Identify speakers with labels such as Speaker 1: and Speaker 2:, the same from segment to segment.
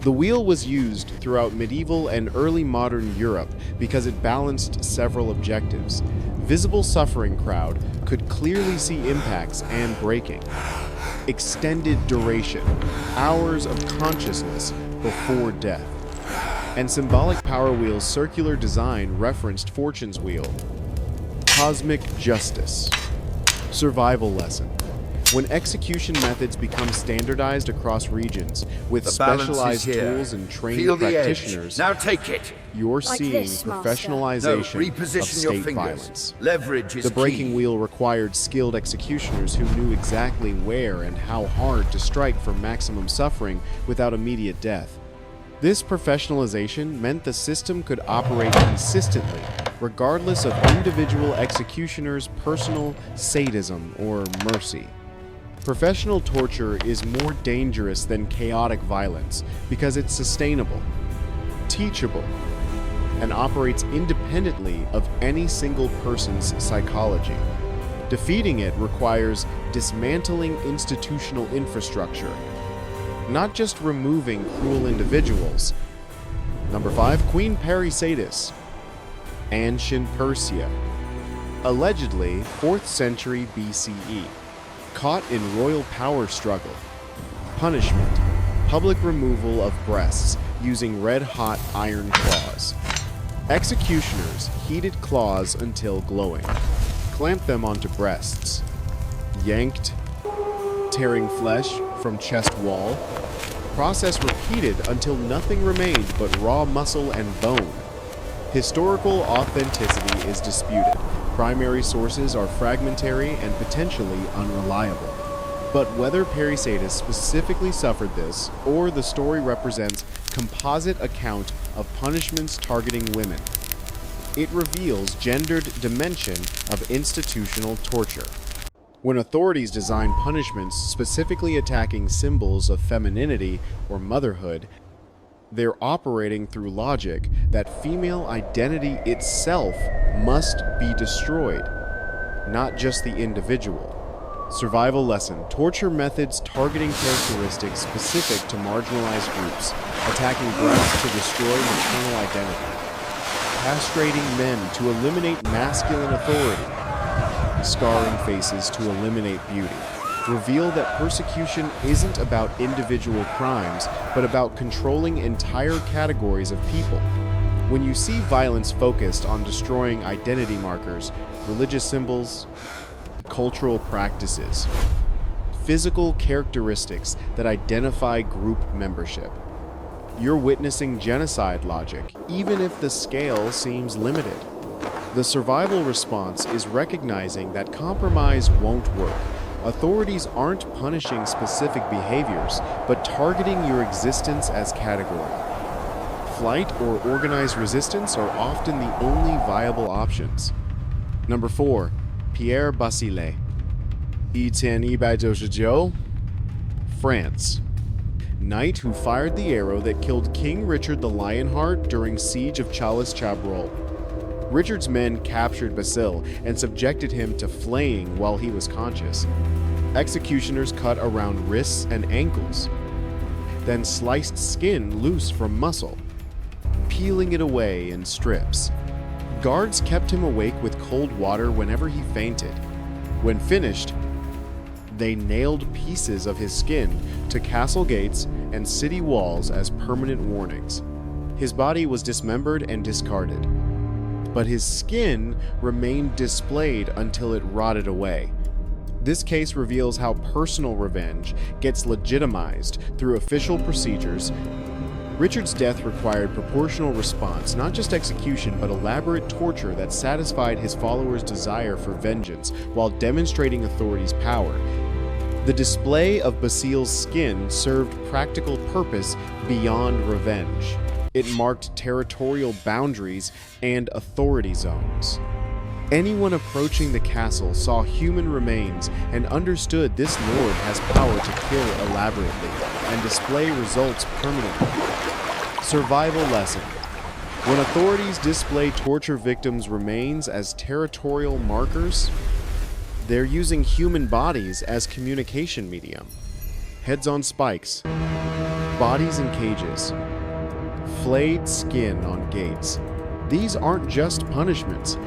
Speaker 1: The wheel was used throughout medieval and early modern Europe because it balanced several objectives. Visible suffering crowd could clearly see impacts and braking. Extended duration, hours of consciousness before death. And symbolic power wheel's circular design referenced Fortune's wheel. Cosmic justice. Survival lesson. When execution methods become standardized across regions with specialized tools and trained practitioners,
Speaker 2: now take it.
Speaker 1: You're
Speaker 3: Like
Speaker 1: seeing
Speaker 3: this,
Speaker 1: professionalization of state violence.
Speaker 2: Leverage is
Speaker 1: The breaking
Speaker 2: key.
Speaker 1: wheel required skilled executioners who knew exactly where and how hard to strike for maximum suffering without immediate death. This professionalization meant the system could operate consistently, regardless of individual executioners' personal sadism or mercy. Professional torture is more dangerous than chaotic violence because it's sustainable, teachable, and operates independently of any single person's psychology. Defeating it requires dismantling institutional infrastructure, not just removing cruel individuals. Number 5, Queen Parysatis, ancient Persia. Allegedly 4th century BCE. Caught in royal power struggle. Punishment: public removal of breasts using red-hot iron claws. Executioners heated claws until glowing. Clamped them onto breasts. Yanked, tearing flesh from chest wall. Process repeated until nothing remained but raw muscle and bone. Historical authenticity is disputed. Primary sources are fragmentary and potentially unreliable. But whether Parysatis specifically suffered this, or the story represents composite account of punishments targeting women, it reveals gendered dimension of institutional torture. When authorities design punishments specifically attacking symbols of femininity or motherhood, they're operating through logic that female identity itself must be destroyed, not just the individual. Survival lesson: torture methods targeting characteristics specific to marginalized groups, attacking breasts to destroy maternal identity, castrating men to eliminate masculine authority, scarring faces to eliminate beauty, reveal that persecution isn't about individual crimes, but about controlling entire categories of people. When you see violence focused on destroying identity markers, religious symbols, cultural practices, physical characteristics that identify group membership, you're witnessing genocide logic, even if the scale seems limited. The survival response is recognizing that compromise won't work. Authorities aren't punishing specific behaviors, but targeting your existence as category. Flight or organized resistance are often the only viable options. Number 4, Pierre Basile, 1199, France. Knight who fired the arrow that killed King Richard the Lionheart during siege of Chalais-Chabrol. Richard's men captured Basile and subjected him to flaying while he was conscious. Executioners cut around wrists and ankles, then sliced skin loose from muscle, peeling it away in strips. Guards kept him awake with cold water whenever he fainted. When finished, they nailed pieces of his skin to castle gates and city walls as permanent warnings. His body was dismembered and discarded, but his skin remained displayed until it rotted away. This case reveals how personal revenge gets legitimized through official procedures. Richard's death required proportional response, not just execution, but elaborate torture that satisfied his followers' desire for vengeance while demonstrating authority's power. The display of Basile's skin served practical purpose beyond revenge. It marked territorial boundaries and authority zones. Anyone approaching the castle saw human remains and understood this lord has power to kill elaborately and display results permanently. Survival lesson: when authorities display torture victims' remains as territorial markers, they're using human bodies as communication medium. Heads on spikes. Bodies in cages. Flayed skin on gates. These aren't just punishments.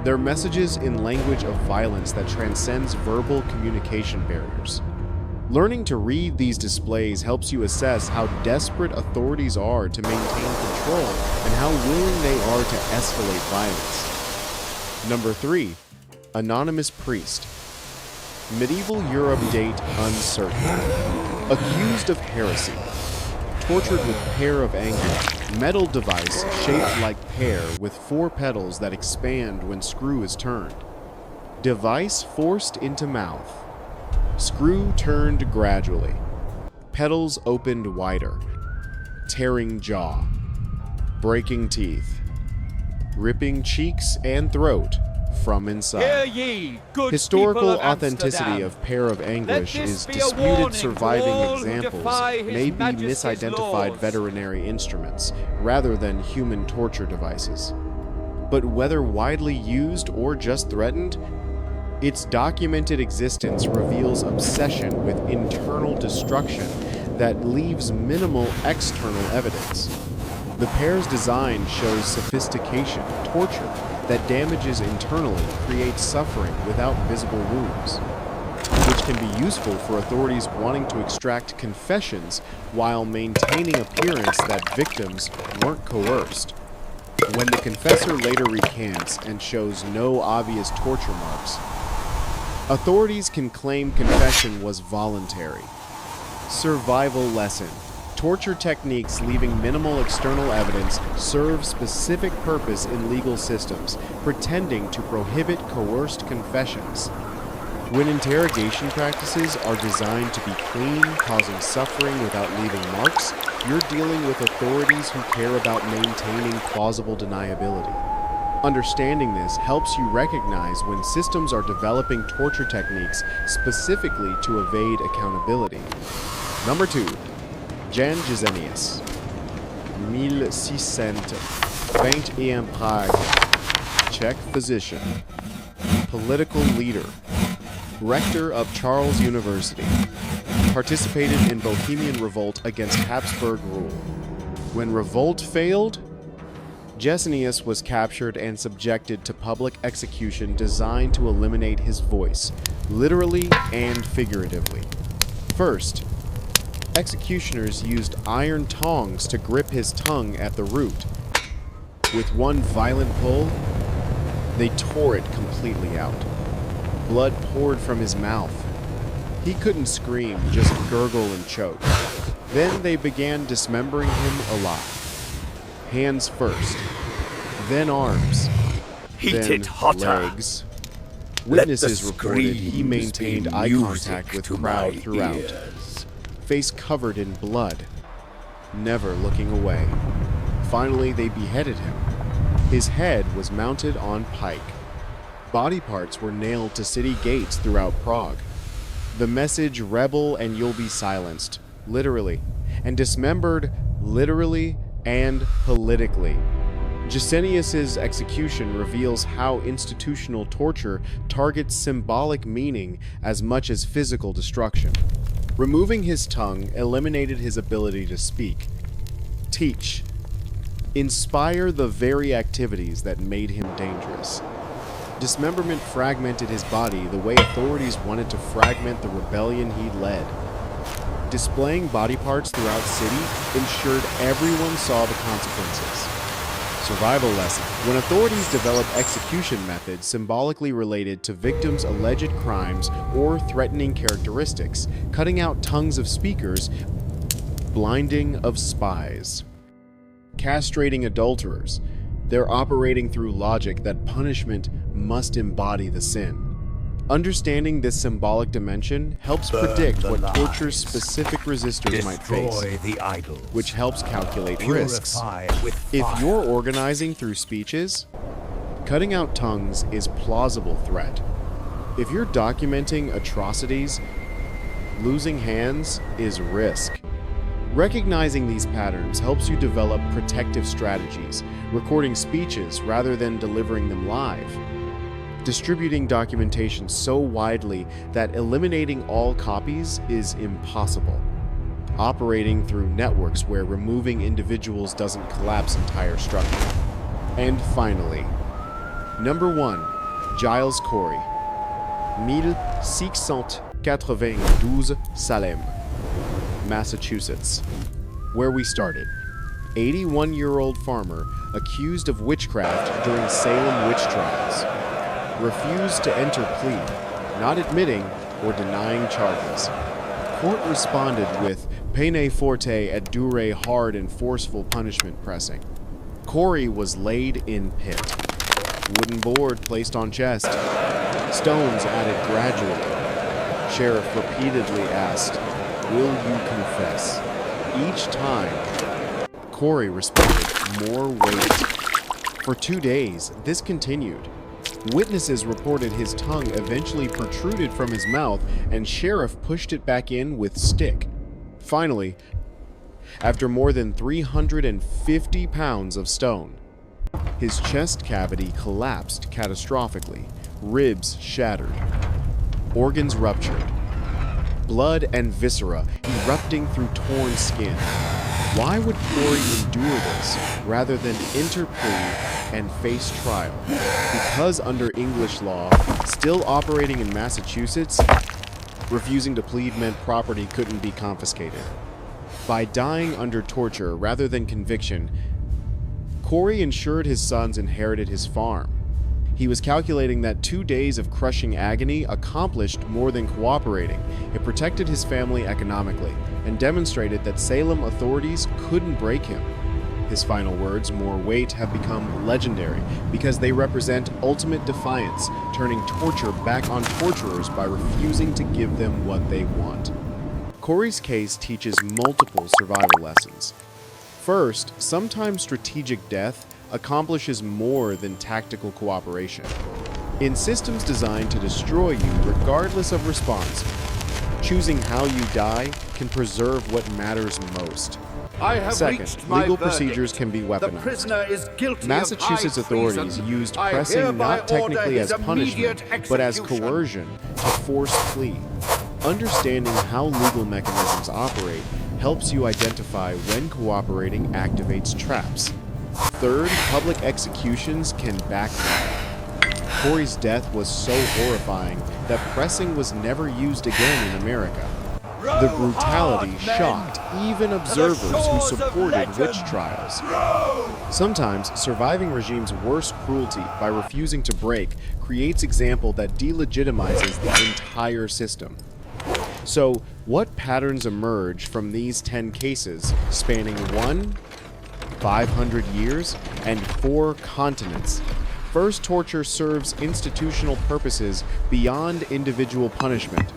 Speaker 1: They're messages in language of violence that transcends verbal communication barriers. Learning to read these displays helps you assess how desperate authorities are to maintain control and how willing they are to escalate violence. Number 3. Anonymous Priest. Medieval Europe date uncertain. Accused of heresy. Tortured with pear of anger, metal device shaped like pear with 4 petals that expand when screw is turned. Device forced into mouth. Screw turned gradually. Petals opened wider. Tearing jaw. Breaking teeth. Ripping cheeks and throat from inside.
Speaker 2: Hear ye, good
Speaker 1: Historical
Speaker 2: people of
Speaker 1: authenticity
Speaker 2: Amsterdam.
Speaker 1: of pair of anguish
Speaker 2: Let
Speaker 1: is
Speaker 2: this be a
Speaker 1: disputed.
Speaker 2: warning
Speaker 1: Surviving
Speaker 2: to all who
Speaker 1: examples
Speaker 2: defy His
Speaker 1: may be
Speaker 2: Majesty's
Speaker 1: misidentified
Speaker 2: laws.
Speaker 1: veterinary instruments rather than human torture devices. But whether widely used or just threatened, its documented existence reveals obsession with internal destruction that leaves minimal external evidence. The pair's design shows sophistication, torture that damages internally, creates suffering without visible wounds, which can be useful for authorities wanting to extract confessions while maintaining appearance that victims weren't coerced. When the confessor later recants and shows no obvious torture marks, authorities can claim confession was voluntary. Survival lesson. Torture techniques leaving minimal external evidence serve specific purpose in legal systems, pretending to prohibit coerced confessions. When interrogation practices are designed to be clean, causing suffering without leaving marks, you're dealing with authorities who care about maintaining plausible deniability. Understanding this helps you recognize when systems are developing torture techniques specifically to evade accountability. Number 2. Jan Gesenius, 1621 Prague, Czech physician, political leader, rector of Charles University, participated in Bohemian revolt against Habsburg rule. When revolt failed, Gesenius was captured and subjected to public execution designed to eliminate his voice, literally and figuratively. First, executioners used iron tongs to grip his tongue at the root. With one violent pull, they tore it completely out. Blood poured from his mouth. He couldn't scream, just gurgle and choke. Then they began dismembering him alive. Hands first, then arms,
Speaker 3: Heat
Speaker 1: then
Speaker 3: it hotter.
Speaker 1: legs.
Speaker 3: Let
Speaker 1: Witnesses
Speaker 3: the
Speaker 1: reported he
Speaker 3: screams
Speaker 1: maintained
Speaker 3: be
Speaker 1: eye
Speaker 3: music
Speaker 1: contact with
Speaker 3: to
Speaker 1: crowd
Speaker 3: my
Speaker 1: throughout.
Speaker 3: ears.
Speaker 1: Face covered in blood, never looking away. Finally, they beheaded him. His head was mounted on pike. Body parts were nailed to city gates throughout Prague. The message, "Rebel and you'll be silenced," literally, and dismembered, literally and politically. Gesenius's execution reveals how institutional torture targets symbolic meaning as much as physical destruction. Removing his tongue eliminated his ability to speak, teach, inspire the very activities that made him dangerous. Dismemberment fragmented his body the way authorities wanted to fragment the rebellion he led. Displaying body parts throughout city ensured everyone saw the consequences. Survival lesson. When authorities develop execution methods symbolically related to victims' alleged crimes or threatening characteristics, cutting out tongues of speakers, blinding of spies, castrating adulterers, they're operating through logic that punishment must embody the sin. Understanding this symbolic dimension helps predict
Speaker 3: the
Speaker 1: what
Speaker 3: lies.
Speaker 1: torture's specific resistors might face,
Speaker 3: Destroy the idols.
Speaker 1: which helps calculate risks.
Speaker 3: Purify with
Speaker 1: If
Speaker 3: fire.
Speaker 1: you're organizing through speeches, cutting out tongues is plausible threat. If you're documenting atrocities, losing hands is risk. Recognizing these patterns helps you develop protective strategies, recording speeches rather than delivering them live, distributing documentation so widely that eliminating all copies is impossible, operating through networks where removing individuals doesn't collapse entire structure. And finally, number 1, Giles Corey, 1692 Salem, Massachusetts, where we started. 81-year-old farmer accused of witchcraft during Salem witch trials. Refused to enter plea, not admitting or denying charges. Court responded with pene forte et dure, hard and forceful punishment pressing. Corey was laid in pit. Wooden board placed on chest. Stones added gradually. Sheriff repeatedly asked, "Will you confess?" Each time, Corey responded, "More weight." For 2 days, this continued. Witnesses reported his tongue eventually protruded from his mouth, and Sheriff pushed it back in with stick. Finally, after more than 350 pounds of stone, his chest cavity collapsed catastrophically, ribs shattered, organs ruptured, blood and viscera erupting through torn skin. Why would Corey endure this rather than enter plea and face trial? Because under English law, still operating in Massachusetts, refusing to plead meant property couldn't be confiscated. By dying under torture rather than conviction, Corey ensured his sons inherited his farm. He was calculating that 2 days of crushing agony accomplished more than cooperating. It protected his family economically and demonstrated that Salem authorities couldn't break him. His final words, "more weight," have become legendary because they represent ultimate defiance, turning torture back on torturers by refusing to give them what they want. Corey's case teaches multiple survival lessons. First, sometimes strategic death accomplishes more than tactical cooperation. In systems designed to destroy you regardless of response, choosing how you die can preserve what matters most.
Speaker 3: I have
Speaker 1: Second,
Speaker 3: reached my
Speaker 1: legal
Speaker 3: verdict.
Speaker 1: procedures can be
Speaker 3: The
Speaker 1: weaponized.
Speaker 3: prisoner is guilty
Speaker 1: Massachusetts
Speaker 3: of high
Speaker 1: authorities
Speaker 3: treason.
Speaker 1: used
Speaker 3: I
Speaker 1: pressing
Speaker 3: hereby
Speaker 1: not technically
Speaker 3: order
Speaker 1: as
Speaker 3: his
Speaker 1: punishment,
Speaker 3: immediate
Speaker 1: but as
Speaker 3: execution.
Speaker 1: coercion to force plea. Understanding how legal mechanisms operate helps you identify when cooperating activates traps. Third, public executions can backfire. Corey's death was so horrifying that pressing was never used again in America. The brutality shocked even observers who supported witch trials. Sometimes, surviving regimes' worst cruelty by refusing to break creates example that delegitimizes the entire system. So, what patterns emerge from these 10 cases spanning 500 years, and 4 continents? First, torture serves institutional purposes beyond individual punishment.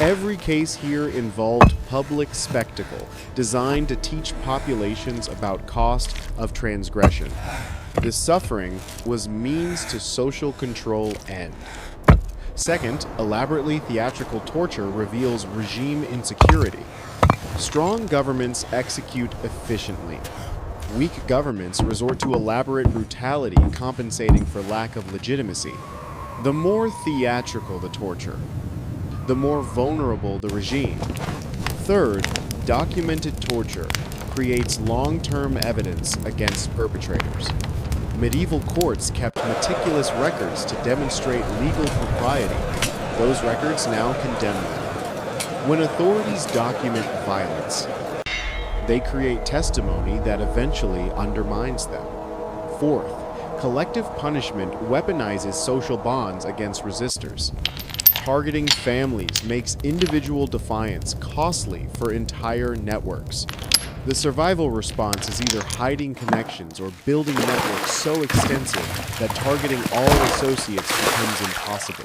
Speaker 1: Every case here involved public spectacle, designed to teach populations about cost of transgression. The suffering was means to social control end. Second, elaborately theatrical torture reveals regime insecurity. Strong governments execute efficiently. Weak governments resort to elaborate brutality, compensating for lack of legitimacy. The more theatrical the torture, the more vulnerable the regime. Third, documented torture creates long-term evidence against perpetrators. Medieval courts kept meticulous records to demonstrate legal propriety. Those records now condemn them. When authorities document violence, they create testimony that eventually undermines them. Fourth, collective punishment weaponizes social bonds against resistors. Targeting families makes individual defiance costly for entire networks. The survival response is either hiding connections or building networks so extensive that targeting all associates becomes impossible.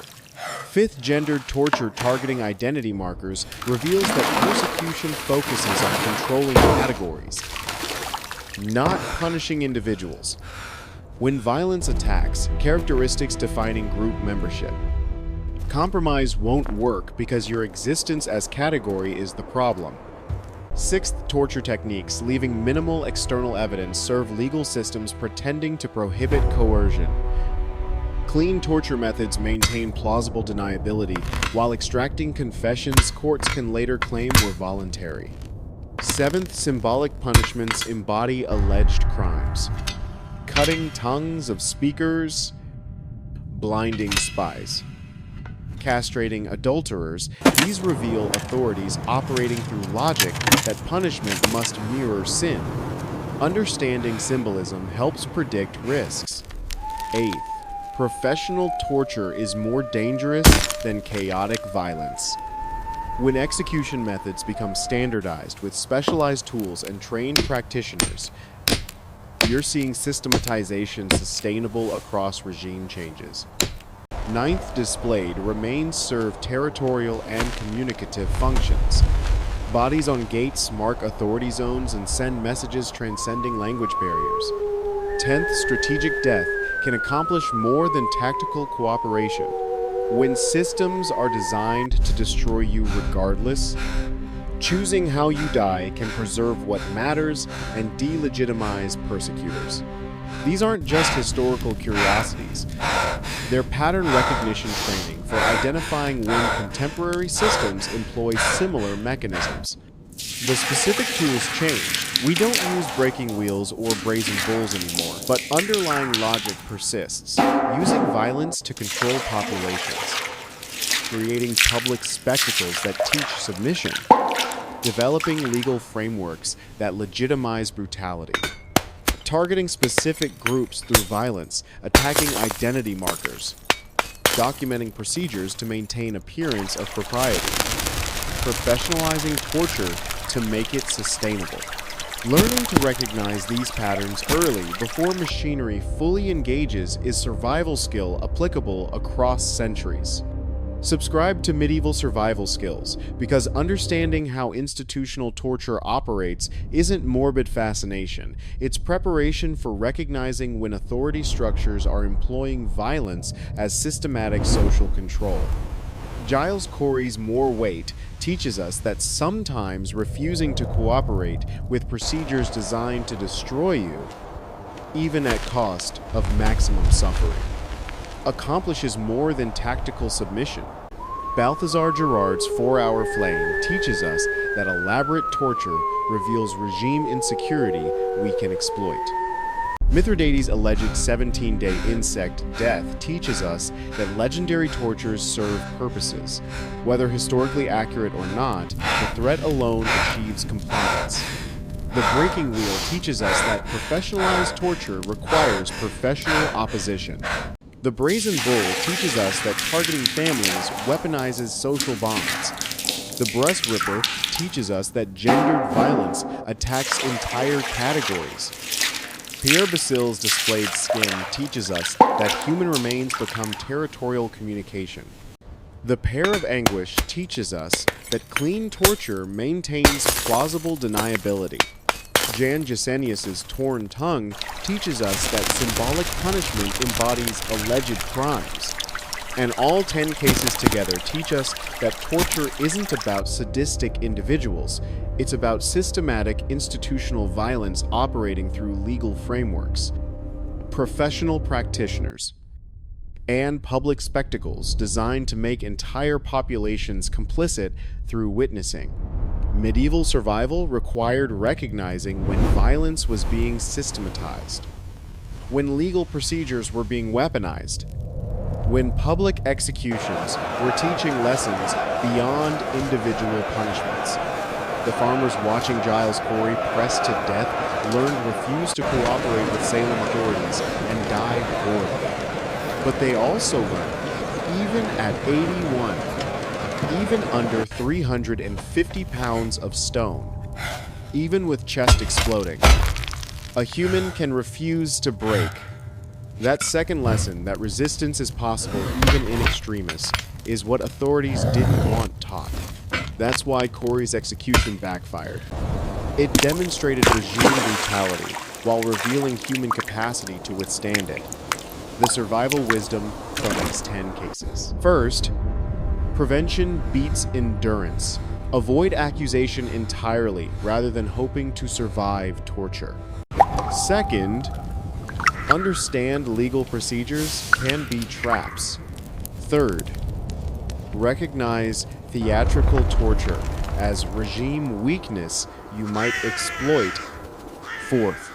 Speaker 1: Fifth, gendered torture targeting identity markers reveals that persecution focuses on controlling categories, not punishing individuals. When violence attacks, characteristics defining group membership. Compromise won't work because your existence as category is the problem. Sixth, torture techniques leaving minimal external evidence serve legal systems pretending to prohibit coercion. Clean torture methods maintain plausible deniability, while extracting confessions courts can later claim were voluntary. Seventh, symbolic punishments embody alleged crimes. Cutting tongues of speakers, blinding spies. Castrating adulterers, these reveal authorities operating through logic that punishment must mirror sin. Understanding symbolism helps predict risks. Eighth, professional torture is more dangerous than chaotic violence. When execution methods become standardized with specialized tools and trained practitioners, you're seeing systematization sustainable across regime changes. Ninth, displayed remains serve territorial and communicative functions. Bodies on gates mark authority zones and send messages transcending language barriers. 10th, strategic death can accomplish more than tactical cooperation. When systems are designed to destroy you regardless, choosing how you die can preserve what matters and delegitimize persecutors. These aren't just historical curiosities. They're pattern recognition training for identifying when contemporary systems employ similar mechanisms. The specific tools change. We don't use breaking wheels or brazen bulls anymore, but underlying logic persists, using violence to control populations, creating public spectacles that teach submission, developing legal frameworks that legitimize brutality, targeting specific groups through violence, attacking identity markers, documenting procedures to maintain appearance of propriety, professionalizing torture to make it sustainable. Learning to recognize these patterns early before machinery fully engages is survival skill applicable across centuries. Subscribe to Medieval Survival Skills, because understanding how institutional torture operates isn't morbid fascination. It's preparation for recognizing when authority structures are employing violence as systematic social control. Giles Corey's More Weight teaches us that sometimes refusing to cooperate with procedures designed to destroy you, even at cost of maximum suffering, accomplishes more than tactical submission. Balthazar Gerard's 4-Hour Flame teaches us that elaborate torture reveals regime insecurity we can exploit. Mithridates' alleged 17-day insect death teaches us that legendary tortures serve purposes. Whether historically accurate or not, the threat alone achieves compliance. The breaking wheel teaches us that professionalized torture requires professional opposition. The brazen bull teaches us that targeting families weaponizes social bonds. The breast ripper teaches us that gendered violence attacks entire categories. Pierre Basille's displayed skin teaches us that human remains become territorial communication. The Pair of Anguish teaches us that clean torture maintains plausible deniability. Jan Jasenius's Torn Tongue teaches us that symbolic punishment embodies alleged crimes. And all 10 cases together teach us that torture isn't about sadistic individuals. It's about systematic institutional violence operating through legal frameworks, professional practitioners, and public spectacles designed to make entire populations complicit through witnessing. Medieval survival required recognizing when violence was being systematized, when legal procedures were being weaponized, when public executions were teaching lessons beyond individual punishments. The farmers watching Giles Corey pressed to death learned refuse to cooperate with Salem authorities and died horribly. But they also learned, even at 81, even under 350 pounds of stone, even with chest exploding, a human can refuse to break. That second lesson, that resistance is possible even in extremis, is what authorities didn't want taught. That's why Corey's execution backfired. It demonstrated regime brutality while revealing human capacity to withstand it. The survival wisdom from these 10 cases. First, prevention beats endurance. Avoid accusation entirely rather than hoping to survive torture. Second, understand legal procedures can be traps. Third, recognize theatrical torture as regime weakness you might exploit. Fourth,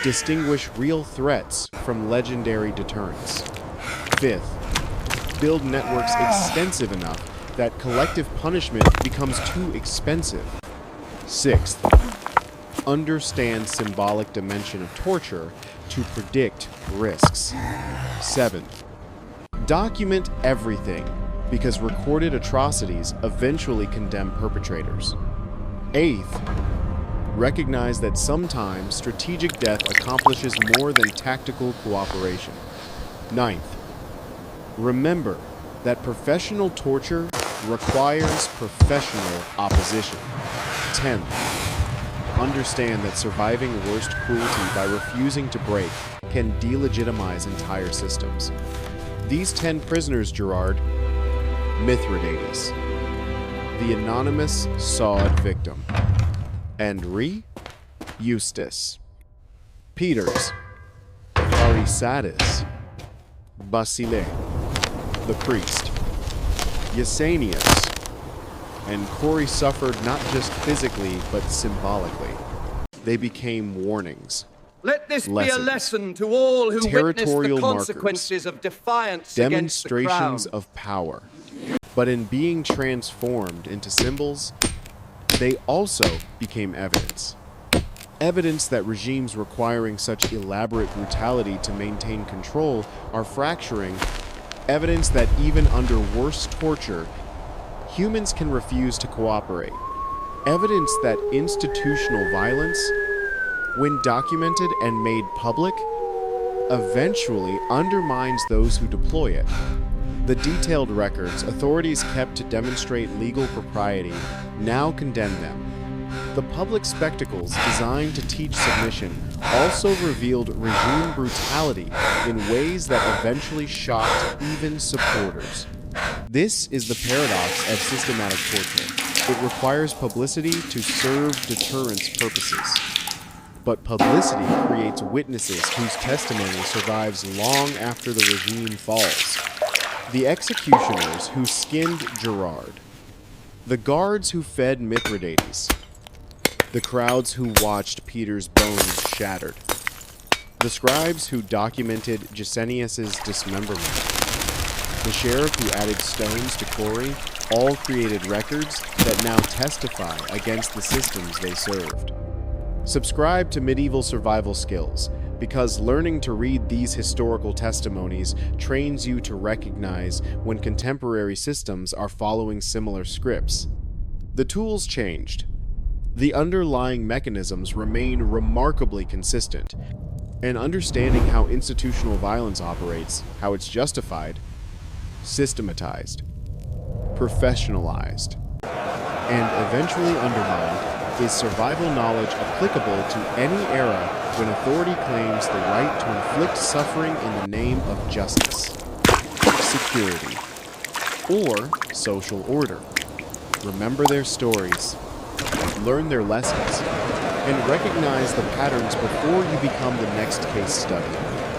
Speaker 1: distinguish real threats from legendary deterrents. Fifth, build networks extensive enough that collective punishment becomes too expensive. Sixth, understand symbolic dimension of torture to predict risks. Seventh, document everything because recorded atrocities eventually condemn perpetrators. Eighth, recognize that sometimes strategic death accomplishes more than tactical cooperation. Ninth, remember that professional torture requires professional opposition. 10th, understand that surviving worst cruelty by refusing to break can delegitimize entire systems. These 10 prisoners, Gerard: Mithridates, the anonymous sawed victim; Henri, Eustace; Peters, Arisadis; Basile, the priest; Yesenius; and Corey suffered not just physically, but symbolically. They became warnings,
Speaker 2: Let this be a
Speaker 1: lessons,
Speaker 2: lesson to all who witness the
Speaker 1: territorial
Speaker 2: consequences of defiance against the crown.
Speaker 1: demonstrations of power. But in being transformed into symbols, they also became evidence. Evidence that regimes requiring such elaborate brutality to maintain control are fracturing. Evidence that even under worse torture, humans can refuse to cooperate. Evidence that institutional violence, when documented and made public, eventually undermines those who deploy it. The detailed records authorities kept to demonstrate legal propriety now condemn them. The public spectacles designed to teach submission also revealed regime brutality in ways that eventually shocked even supporters. This is the paradox of systematic torture. It requires publicity to serve deterrence purposes. But publicity creates witnesses whose testimony survives long after the regime falls. The executioners who skinned Gerard, the guards who fed Mithridates, the crowds who watched Peter's bones shattered, the scribes who documented Gesenius's dismemberment, the sheriff who added stones to Corey, all created records that now testify against the systems they served. Subscribe to Medieval Survival Skills, because learning to read these historical testimonies trains you to recognize when contemporary systems are following similar scripts. The tools changed. The underlying mechanisms remain remarkably consistent, and understanding how institutional violence operates, how it's justified, systematized, professionalized, and eventually undermined is survival knowledge applicable to any era when authority claims the right to inflict suffering in the name of justice, security, or social order. Remember their stories, learn their lessons, and recognize the patterns before you become the next case study.